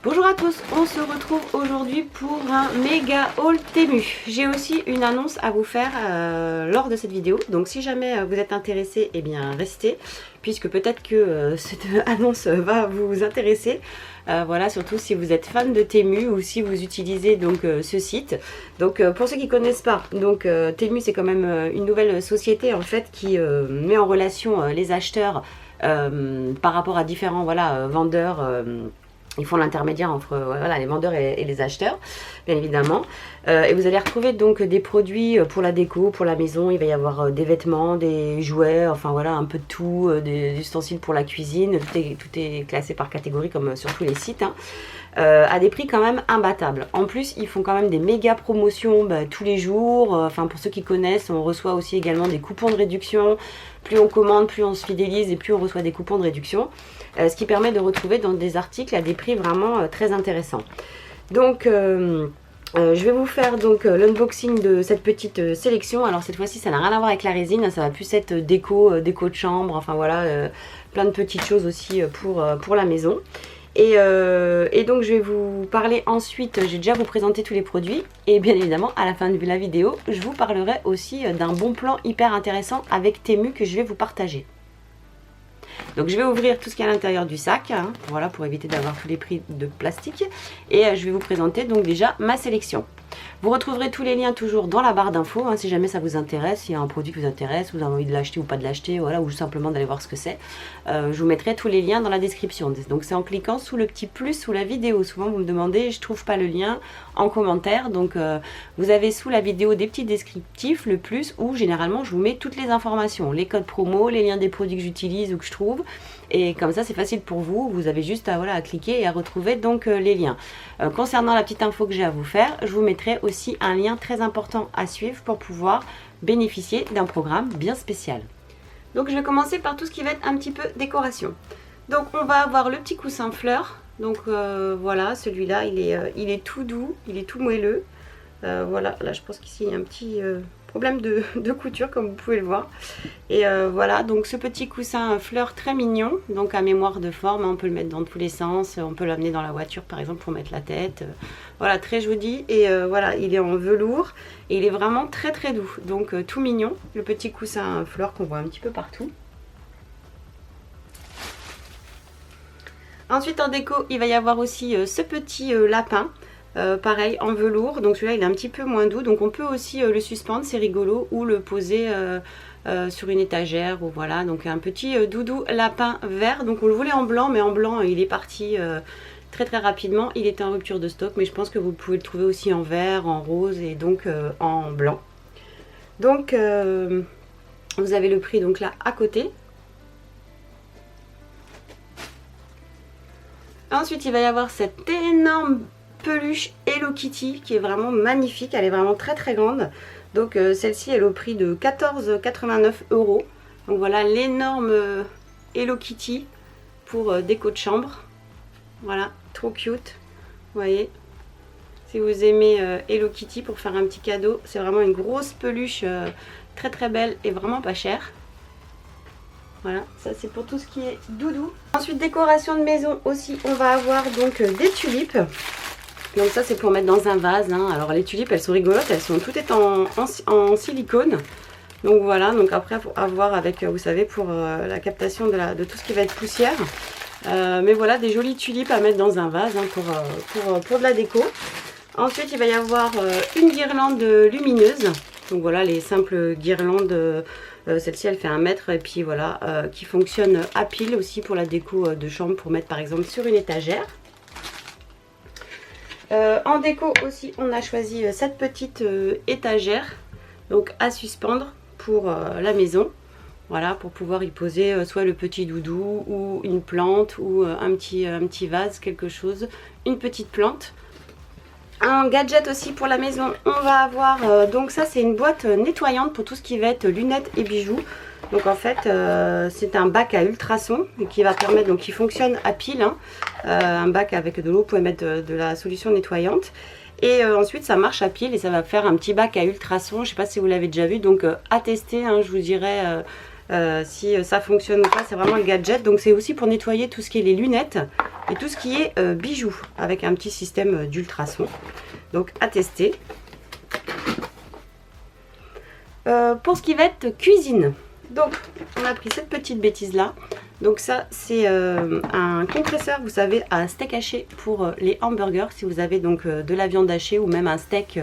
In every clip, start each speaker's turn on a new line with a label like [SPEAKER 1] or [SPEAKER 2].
[SPEAKER 1] Bonjour à tous, on se retrouve aujourd'hui pour un méga haul Temu. J'ai aussi une annonce à vous faire lors de cette vidéo, donc si jamais vous êtes intéressé, eh bien restez, puisque peut-être que cette annonce va vous intéresser. Voilà, surtout si vous êtes fan de Temu ou si vous utilisez donc ce site. Donc pour ceux qui ne connaissent pas, donc Temu c'est quand même une nouvelle société en fait qui met en relation les acheteurs par rapport à différents vendeurs. Ils font l'intermédiaire entre les vendeurs et les acheteurs, bien évidemment. Et vous allez retrouver donc des produits pour la déco, pour la maison. Il va y avoir des vêtements, des jouets, enfin voilà, un peu de tout, des ustensiles pour la cuisine. Tout est classé par catégorie comme sur tous les sites. À des prix quand même imbattables. En plus, ils font quand même des méga promotions tous les jours. Enfin, pour ceux qui connaissent, on reçoit aussi également des coupons de réduction. Plus on commande, plus on se fidélise et plus on reçoit des coupons de réduction. Ce qui permet de retrouver dans des articles à des prix vraiment très intéressants. Donc, je vais vous faire donc l'unboxing de cette petite sélection. Alors cette fois-ci, ça n'a rien à voir avec la résine. Ça va plus être déco de chambre. Enfin voilà, plein de petites choses aussi pour la maison. Et donc je vais vous parler ensuite, j'ai déjà vous présenté tous les produits et bien évidemment à la fin de la vidéo je vous parlerai aussi d'un bon plan hyper intéressant avec Temu que je vais vous partager. Donc je vais ouvrir tout ce qu'il y a à l'intérieur du sac, voilà, pour éviter d'avoir tous les prix de plastique. Et je vais vous présenter donc déjà ma sélection. Vous retrouverez tous les liens toujours dans la barre d'infos, si jamais ça vous intéresse, s'il y a un produit qui vous intéresse, vous avez envie de l'acheter ou pas de l'acheter, voilà, ou simplement d'aller voir ce que c'est. Je vous mettrai tous les liens dans la description. Donc c'est en cliquant sous le petit plus sous la vidéo. Souvent vous me demandez, je trouve pas le lien en commentaire. Donc vous avez sous la vidéo des petits descriptifs, le plus, où généralement je vous mets toutes les informations, les codes promo, les liens des produits que j'utilise ou que je trouve. Et comme ça c'est facile pour vous, vous avez juste à cliquer et à retrouver donc les liens. Concernant la petite info que j'ai à vous faire, je vous mettrai aussi un lien très important à suivre pour pouvoir bénéficier d'un programme bien spécial. Donc je vais commencer par tout ce qui va être un petit peu décoration. Donc on va avoir le petit coussin fleurs. Donc voilà, celui-là il est tout doux, il est tout moelleux. Voilà, là je pense qu'ici il y a un petit problème de couture comme vous pouvez le voir. Et voilà, donc ce petit coussin fleur très mignon, donc à mémoire de forme, on peut le mettre dans tous les sens, on peut l'amener dans la voiture par exemple pour mettre la tête. Voilà, très joli et voilà, il est en velours et il est vraiment très très doux, donc tout mignon, le petit coussin fleur qu'on voit un petit peu partout. Ensuite en déco, il va y avoir aussi ce petit lapin. Pareil en velours, donc celui-là il est un petit peu moins doux, donc on peut aussi le suspendre, c'est rigolo, ou le poser sur une étagère, ou voilà, donc un petit doudou lapin vert. Donc on le voulait en blanc, mais en blanc il est parti très très rapidement, il était en rupture de stock, mais je pense que vous pouvez le trouver aussi en vert, en rose et donc en blanc. Donc vous avez le prix donc là à côté. Ensuite il va y avoir cette énorme peluche Hello Kitty qui est vraiment magnifique, elle est vraiment très très grande. Donc celle-ci elle est au prix de 14,89 €. Donc voilà l'énorme Hello Kitty pour déco de chambre. Voilà, trop cute. Vous voyez, si vous aimez Hello Kitty pour faire un petit cadeau, c'est vraiment une grosse peluche très très belle et vraiment pas chère. Voilà, ça c'est pour tout ce qui est doudou. Ensuite décoration de maison aussi, on va avoir donc des tulipes. Donc ça c'est pour mettre dans un vase. Alors les tulipes elles sont rigolotes, elles sont toutes en silicone. Donc voilà, donc après pour avoir avec, vous savez, pour la captation de tout ce qui va être poussière. Mais voilà, des jolies tulipes à mettre dans un vase pour de la déco. Ensuite il va y avoir une guirlande lumineuse. Donc voilà les simples guirlandes. Celle-ci elle fait 1 mètre et puis voilà, qui fonctionne à pile aussi pour la déco de chambre, pour mettre par exemple sur une étagère. En déco aussi on a choisi cette petite étagère donc à suspendre pour la maison, voilà, pour pouvoir y poser soit le petit doudou ou une plante ou un petit vase, quelque chose, une petite plante. Un gadget aussi pour la maison, on va avoir donc ça c'est une boîte nettoyante pour tout ce qui va être lunettes et bijoux. Donc en fait c'est un bac à ultrasons qui va permettre, donc qui fonctionne à pile, un bac avec de l'eau, vous pouvez mettre de la solution nettoyante. Et ensuite ça marche à pile et ça va faire un petit bac à ultrasons, je ne sais pas si vous l'avez déjà vu, donc à tester, je vous dirai si ça fonctionne ou pas, c'est vraiment le gadget. Donc c'est aussi pour nettoyer tout ce qui est les lunettes, et tout ce qui est bijoux avec un petit système d'ultrasons. Donc à tester. Pour ce qui va être cuisine, donc on a pris cette petite bêtise là. Donc ça c'est un compresseur, vous savez, à steak haché pour les hamburgers. Si vous avez donc de la viande hachée ou même un steak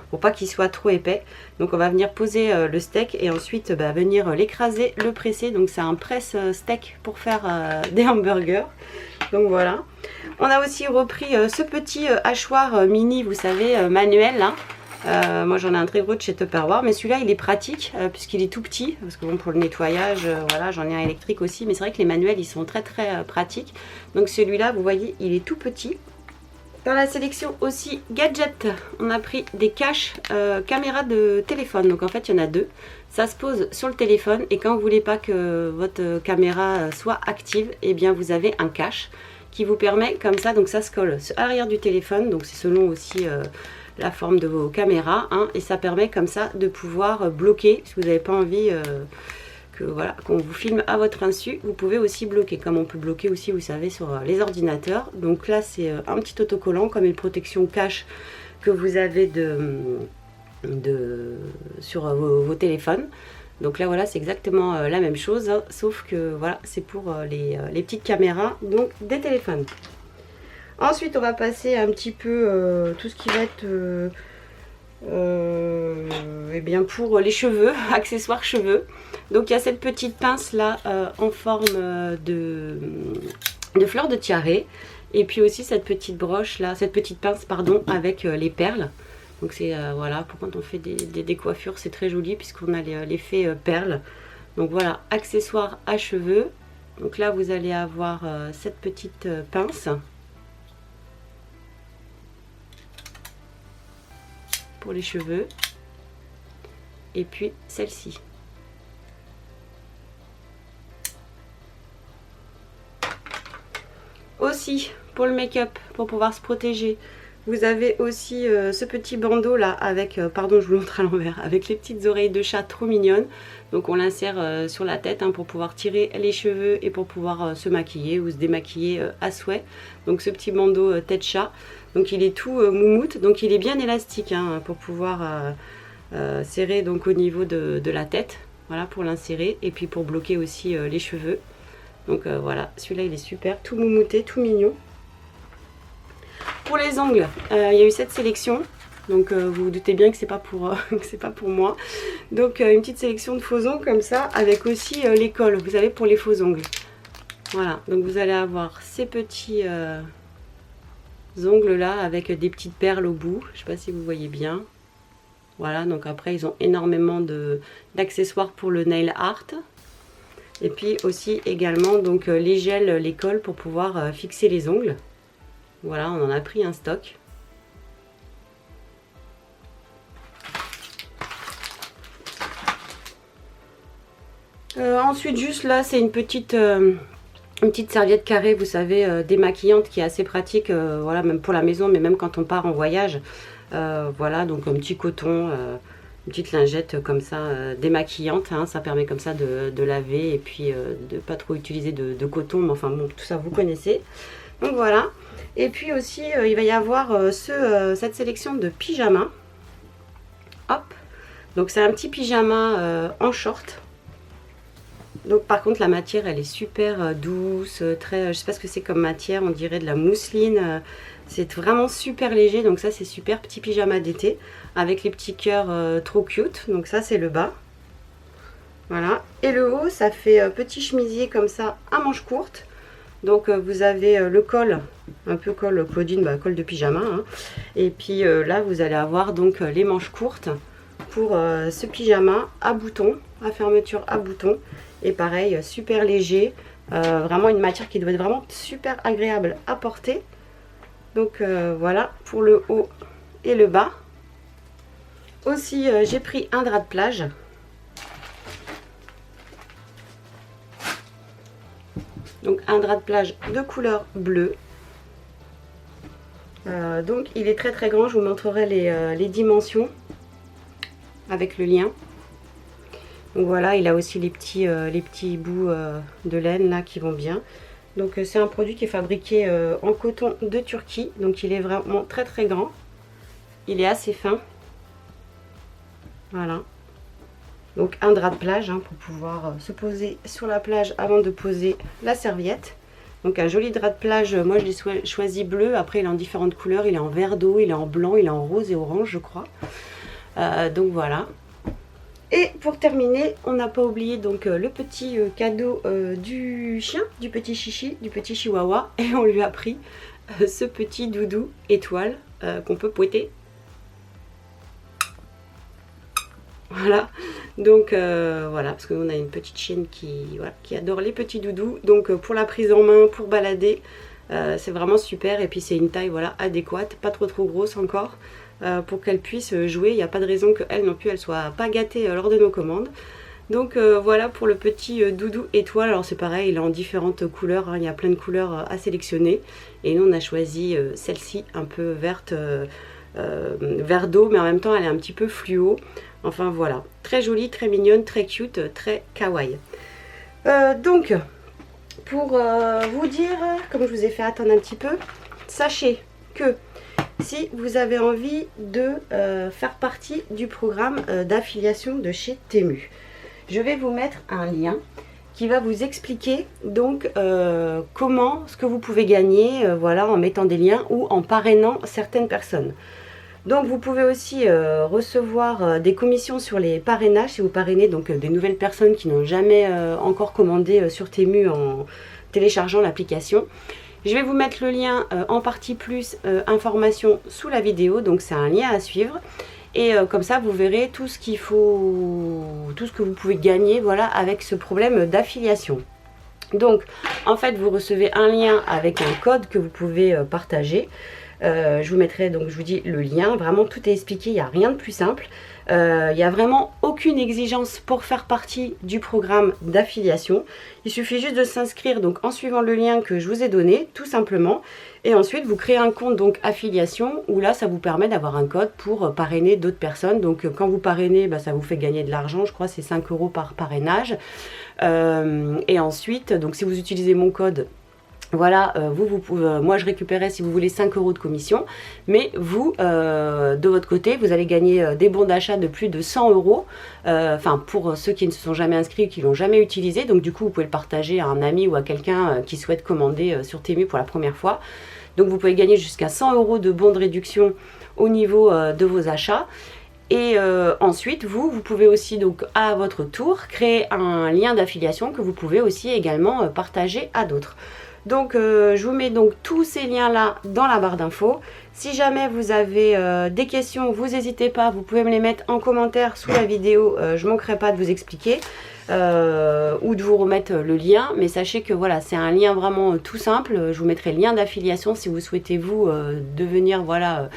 [SPEAKER 1] pour pas qu'il soit trop épais. Donc on va venir poser le steak et ensuite venir l'écraser, le presser. Donc c'est un presse steak pour faire des hamburgers. Donc voilà. On a aussi repris ce petit hachoir mini, vous savez, manuel là. Moi j'en ai un très gros de chez Tupperware, mais celui-là il est pratique puisqu'il est tout petit, parce que bon, pour le nettoyage, voilà, j'en ai un électrique aussi, mais c'est vrai que les manuels ils sont très pratiques. Donc celui-là, vous voyez, il est tout petit. Dans la sélection aussi gadget, on a pris des caches caméra de téléphone. Donc en fait il y en a deux. Ça se pose sur le téléphone et quand vous voulez pas que votre caméra soit active, et bien vous avez un cache qui vous permet comme ça. Donc ça se colle à l'arrière du téléphone, donc c'est selon aussi la forme de vos caméras, hein, et ça permet comme ça de pouvoir bloquer si vous n'avez pas envie que voilà, qu'on vous filme à votre insu. Vous pouvez aussi bloquer, comme on peut bloquer aussi, vous savez, sur les ordinateurs. Donc là c'est un petit autocollant comme une protection cache que vous avez sur vos téléphones. Donc là voilà, c'est exactement la même chose, hein, sauf que voilà, c'est pour les petites caméras donc des téléphones. Ensuite, on va passer un petit peu tout ce qui va être eh bien pour les cheveux, accessoires cheveux. Donc, il y a cette petite pince là en forme de fleur de tiare. Et puis aussi cette petite broche là, cette petite pince, pardon, avec les perles. Donc, c'est voilà, pour quand on fait des coiffures, c'est très joli puisqu'on a l'effet perles. Donc, voilà, accessoires à cheveux. Donc là, vous allez avoir cette petite pince pour les cheveux, et puis celle-ci. Aussi pour le make-up, pour pouvoir se protéger, vous avez aussi ce petit bandeau là avec, pardon je vous montre à l'envers, avec les petites oreilles de chat trop mignonnes. Donc on l'insère sur la tête, hein, pour pouvoir tirer les cheveux et pour pouvoir se maquiller ou se démaquiller à souhait. Donc ce petit bandeau tête chat, donc il est tout moumoute, donc il est bien élastique, hein, pour pouvoir serrer donc au niveau de la tête, voilà, pour l'insérer et puis pour bloquer aussi les cheveux. Donc voilà, celui-là il est super, tout moumouté, tout mignon. Pour les ongles, il y a eu cette sélection. Donc vous vous doutez bien que c'est pas pour que c'est pas pour moi. Donc une petite sélection de faux ongles comme ça, avec aussi les cols, vous savez, pour les faux ongles. Voilà, donc vous allez avoir ces petits ongles là avec des petites perles au bout. Je sais pas si vous voyez bien. Voilà, donc après ils ont énormément d'accessoires pour le nail art. Et puis aussi également donc les gels, les cols pour pouvoir fixer les ongles. Voilà, on en a pris un stock. Ensuite juste là c'est une petite serviette carrée, vous savez, démaquillante, qui est assez pratique, voilà, même pour la maison, mais même quand on part en voyage. Voilà, donc un petit coton, une petite lingette comme ça, démaquillante, hein, ça permet comme ça de laver et puis de pas trop utiliser de coton, mais enfin bon, tout ça vous connaissez. Donc voilà, et puis aussi il va y avoir cette sélection de pyjamas. Hop, donc c'est un petit pyjama en short. Donc par contre la matière elle est super douce, très, je sais pas ce que c'est comme matière, on dirait de la mousseline, c'est vraiment super léger, donc ça c'est super, petit pyjama d'été avec les petits cœurs trop cute. Donc ça c'est le bas, voilà, et le haut ça fait petit chemisier comme ça à manches courtes. Donc vous avez le col, un peu col Claudine, bah, col de pyjama, hein. Et puis là vous allez avoir donc les manches courtes pour ce pyjama à boutons, à fermeture à boutons. Et pareil, super léger, vraiment une matière qui doit être vraiment super agréable à porter. Donc voilà pour le haut et le bas. Aussi j'ai pris un drap de plage. Donc un drap de plage de couleur bleue. Donc il est très très grand, je vous montrerai les dimensions avec le lien. Donc voilà, il a aussi les petits bouts de laine là qui vont bien. Donc c'est un produit qui est fabriqué en coton de Turquie. Donc il est vraiment très très grand. Il est assez fin. Voilà. Donc un drap de plage hein, pour pouvoir se poser sur la plage avant de poser la serviette. Donc un joli drap de plage, moi je l'ai choisi bleu, après il est en différentes couleurs, il est en vert d'eau, il est en blanc, il est en rose et orange je crois. Donc voilà. Et pour terminer, on n'a pas oublié donc le petit cadeau du chien, du petit chichi, du petit chihuahua. Et on lui a pris ce petit doudou étoile qu'on peut pouetter. Voilà, donc voilà, parce qu'on a une petite chienne voilà, qui adore les petits doudous. Donc pour la prise en main, pour balader, c'est vraiment super. Et puis c'est une taille voilà, adéquate, pas trop grosse encore, pour qu'elle puisse jouer. Il n'y a pas de raison qu'elle non plus, elle soit pas gâtée lors de nos commandes. Donc voilà pour le petit doudou étoile. Alors c'est pareil, il est en différentes couleurs, hein. Il y a plein de couleurs à sélectionner. Et nous on a choisi celle-ci, un peu verte, vert d'eau, mais en même temps elle est un petit peu fluo. Enfin voilà, très jolie, très mignonne, très cute, très kawaii. Donc, pour vous dire, comme je vous ai fait attendre un petit peu, sachez que si vous avez envie de faire partie du programme d'affiliation de chez Temu, je vais vous mettre un lien qui va vous expliquer donc comment, ce que vous pouvez gagner voilà, en mettant des liens ou en parrainant certaines personnes. Donc vous pouvez aussi recevoir des commissions sur les parrainages si vous parrainez donc des nouvelles personnes qui n'ont jamais encore commandé sur Temu en téléchargeant l'application. Je vais vous mettre le lien en partie plus information sous la vidéo, donc c'est un lien à suivre. Et comme ça vous verrez tout ce qu'il faut, tout ce que vous pouvez gagner voilà, avec ce problème d'affiliation. Donc en fait vous recevez un lien avec un code que vous pouvez partager. Je vous mettrai donc, je vous dis, le lien. Vraiment, tout est expliqué, il n'y a rien de plus simple. Il n'y a vraiment aucune exigence pour faire partie du programme d'affiliation. Il suffit juste de s'inscrire donc en suivant le lien que je vous ai donné, tout simplement. Et ensuite, vous créez un compte donc affiliation où là, ça vous permet d'avoir un code pour parrainer d'autres personnes. Donc, quand vous parrainez, bah, ça vous fait gagner de l'argent. Je crois que c'est 5 € par parrainage. Et ensuite, donc si vous utilisez mon code, voilà, vous pouvez, moi je récupérais si vous voulez 5 € de commission, mais vous, de votre côté, vous allez gagner des bons d'achat de plus de 100 €, enfin pour ceux qui ne se sont jamais inscrits, qui ne l'ont jamais utilisé, donc du coup vous pouvez le partager à un ami ou à quelqu'un qui souhaite commander sur Temu pour la première fois. Donc vous pouvez gagner jusqu'à 100 € de bons de réduction au niveau de vos achats. Et ensuite, vous pouvez aussi donc à votre tour créer un lien d'affiliation que vous pouvez aussi également partager à d'autres. Donc je vous mets donc tous ces liens là dans la barre d'infos. Si jamais vous avez des questions, vous n'hésitez pas, vous pouvez me les mettre en commentaire sous la vidéo, je ne manquerai pas de vous expliquer ou de vous remettre le lien. Mais sachez que voilà, c'est un lien vraiment tout simple. Je vous mettrai le lien d'affiliation si vous souhaitez vous devenir voilà,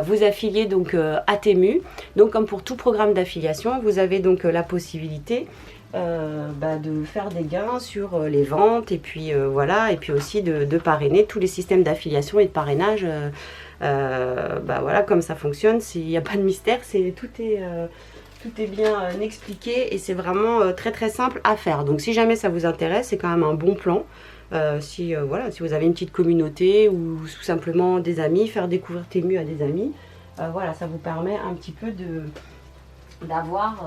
[SPEAKER 1] vous affilier donc à Temu. Donc comme pour tout programme d'affiliation, vous avez donc la possibilité de faire des gains sur les ventes et puis voilà, et puis aussi de parrainer tous les systèmes d'affiliation et de parrainage. Voilà, comme ça fonctionne, il n'y a pas de mystère, tout est bien expliqué et c'est vraiment très très simple à faire. Donc si jamais ça vous intéresse, c'est quand même un bon plan. Si vous avez une petite communauté ou tout simplement des amis, faire découvrir Temu à des amis, voilà, ça vous permet un petit peu d'avoir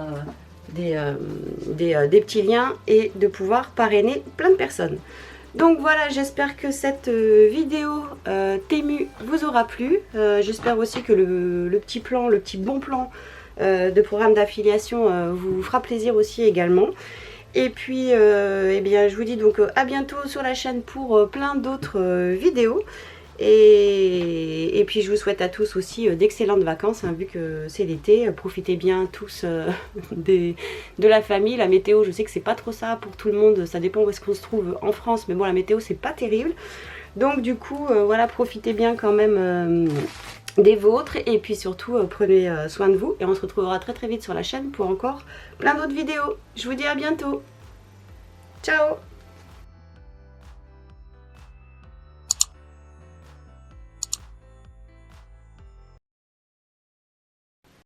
[SPEAKER 1] des petits liens et de pouvoir parrainer plein de personnes. Donc voilà, j'espère que cette vidéo Temu vous aura plu. J'espère aussi que le petit bon plan de programme d'affiliation vous fera plaisir aussi également. Et puis eh bien, je vous dis donc à bientôt sur la chaîne pour plein d'autres vidéos. Et puis je vous souhaite à tous aussi d'excellentes vacances, hein, vu que c'est l'été. Profitez bien tous de la famille. La météo, je sais que c'est pas trop ça pour tout le monde, ça dépend où est-ce qu'on se trouve en France, mais bon, la météo c'est pas terrible. Donc du coup voilà, profitez bien quand même des vôtres et puis surtout prenez soin de vous et on se retrouvera très très vite sur la chaîne pour encore plein d'autres vidéos. Je vous dis à bientôt. Ciao.